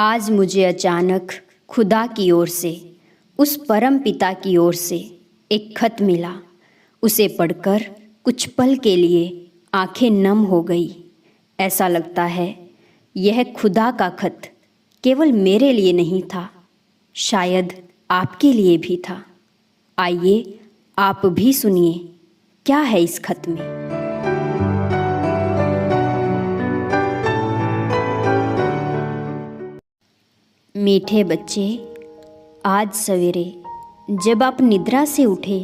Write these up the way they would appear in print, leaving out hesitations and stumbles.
आज मुझे अचानक खुदा की ओर से, उस परम पिता की ओर से एक खत मिला। उसे पढ़कर कुछ पल के लिए आंखें नम हो गई। ऐसा लगता है यह खुदा का खत केवल मेरे लिए नहीं था, शायद आपके लिए भी था। आइए आप भी सुनिए क्या है इस खत में। मीठे बच्चे, आज सवेरे जब आप निद्रा से उठे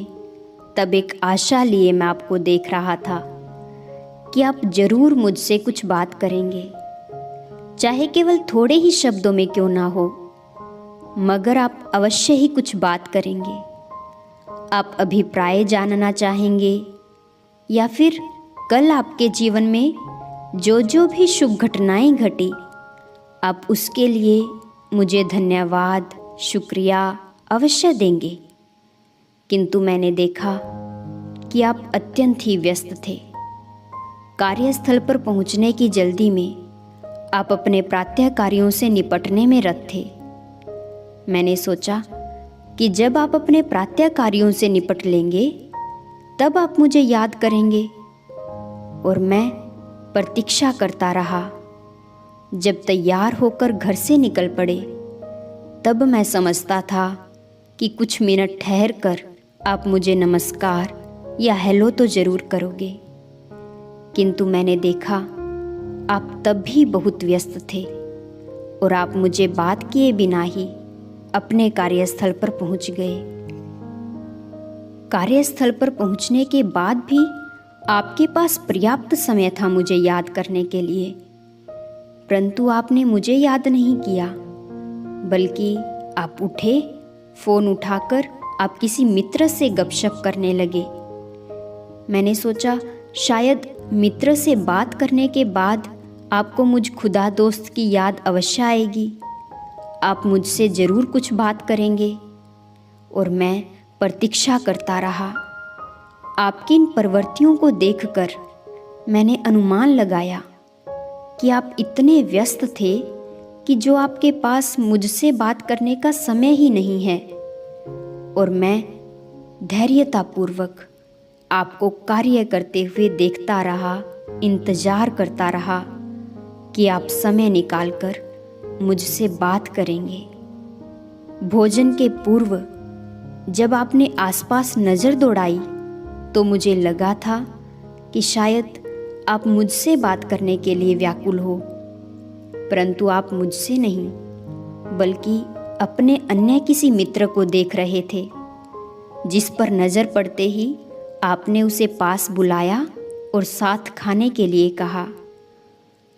तब एक आशा लिए मैं आपको देख रहा था कि आप जरूर मुझसे कुछ बात करेंगे, चाहे केवल थोड़े ही शब्दों में क्यों ना हो, मगर आप अवश्य ही कुछ बात करेंगे। आप अभिप्राय जानना चाहेंगे या फिर कल आपके जीवन में जो जो भी शुभ घटनाएं घटी, आप उसके लिए मुझे धन्यवाद, शुक्रिया अवश्य देंगे। किंतु मैंने देखा कि आप अत्यंत ही व्यस्त थे। कार्यस्थल पर पहुंचने की जल्दी में आप अपने प्रातः कार्यों से निपटने में रत थे। मैंने सोचा कि जब आप अपने प्रातः कार्यों से निपट लेंगे तब आप मुझे याद करेंगे, और मैं प्रतीक्षा करता रहा। जब तैयार होकर घर से निकल पड़े तब मैं समझता था कि कुछ मिनट ठहर कर आप मुझे नमस्कार या हेलो तो जरूर करोगे, किंतु मैंने देखा आप तब भी बहुत व्यस्त थे और आप मुझे बात किए बिना ही अपने कार्यस्थल पर पहुंच गए। कार्यस्थल पर पहुंचने के बाद भी आपके पास पर्याप्त समय था मुझे याद करने के लिए, परंतु आपने मुझे याद नहीं किया, बल्कि आप उठे, फोन उठाकर आप किसी मित्र से गपशप करने लगे। मैंने सोचा शायद मित्र से बात करने के बाद आपको मुझ खुदा दोस्त की याद अवश्य आएगी, आप मुझसे जरूर कुछ बात करेंगे, और मैं प्रतीक्षा करता रहा। आपकी इन प्रवृत्तियों को देखकर मैंने अनुमान लगाया कि आप इतने व्यस्त थे कि जो आपके पास मुझसे बात करने का समय ही नहीं है, और मैं धैर्यतापूर्वक आपको कार्य करते हुए देखता रहा, इंतजार करता रहा कि आप समय निकालकर मुझसे बात करेंगे। भोजन के पूर्व जब आपने आसपास नज़र दौड़ाई तो मुझे लगा था कि शायद आप मुझसे बात करने के लिए व्याकुल हो, परंतु आप मुझसे नहीं बल्कि अपने अन्य किसी मित्र को देख रहे थे, जिस पर नज़र पड़ते ही आपने उसे पास बुलाया और साथ खाने के लिए कहा।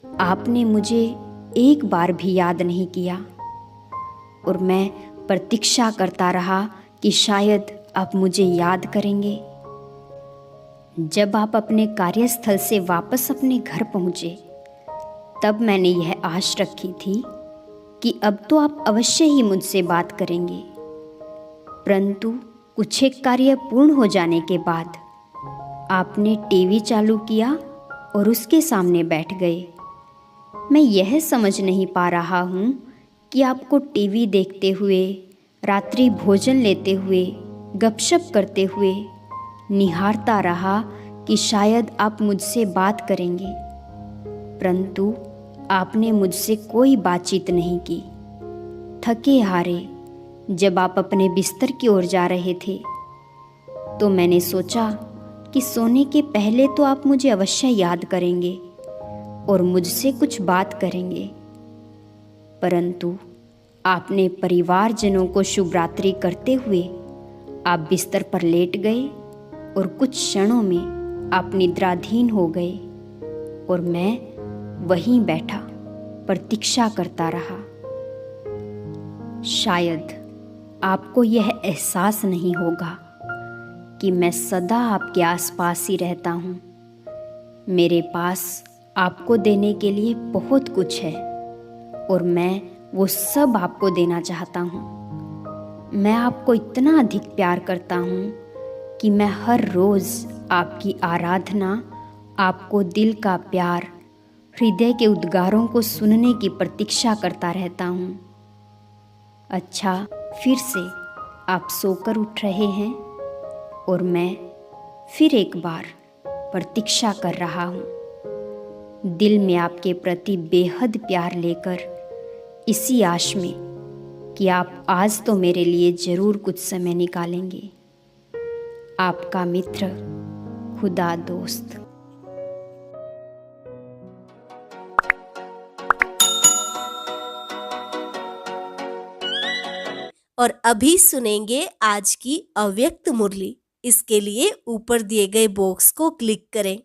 आपने मुझे एक बार भी याद नहीं किया, और मैं प्रतीक्षा करता रहा कि शायद आप मुझे याद करेंगे। जब आप अपने कार्यस्थल से वापस अपने घर पहुंचे तब मैंने यह आश रखी थी कि अब तो आप अवश्य ही मुझसे बात करेंगे, परंतु कुछ एक कार्य पूर्ण हो जाने के बाद आपने टीवी चालू किया और उसके सामने बैठ गए। मैं यह समझ नहीं पा रहा हूँ कि आपको टीवी देखते हुए, रात्रि भोजन लेते हुए, गपशप करते हुए निहारता रहा कि शायद आप मुझसे बात करेंगे, परंतु आपने मुझसे कोई बातचीत नहीं की। थके हारे जब आप अपने बिस्तर की ओर जा रहे थे तो मैंने सोचा कि सोने के पहले तो आप मुझे अवश्य याद करेंगे और मुझसे कुछ बात करेंगे, परंतु आपने परिवारजनों को शुभ रात्रि करते हुए आप बिस्तर पर लेट गए और कुछ क्षणों में आप निद्राधीन हो गए, और मैं वहीं बैठा प्रतीक्षा करता रहा। शायद आपको यह एहसास नहीं होगा कि मैं सदा आपके आसपास ही रहता हूँ। मेरे पास आपको देने के लिए बहुत कुछ है और मैं वो सब आपको देना चाहता हूँ। मैं आपको इतना अधिक प्यार करता हूँ कि मैं हर रोज़ आपकी आराधना, आपको दिल का प्यार, हृदय के उद्गारों को सुनने की प्रतीक्षा करता रहता हूँ। अच्छा, फिर से आप सोकर उठ रहे हैं और मैं फिर एक बार प्रतीक्षा कर रहा हूँ, दिल में आपके प्रति बेहद प्यार लेकर, इसी आश में कि आप आज तो मेरे लिए ज़रूर कुछ समय निकालेंगे। आपका मित्र, खुदा दोस्त। और अभी सुनेंगे आज की अव्यक्त मुरली। इसके लिए ऊपर दिए गए बॉक्स को क्लिक करें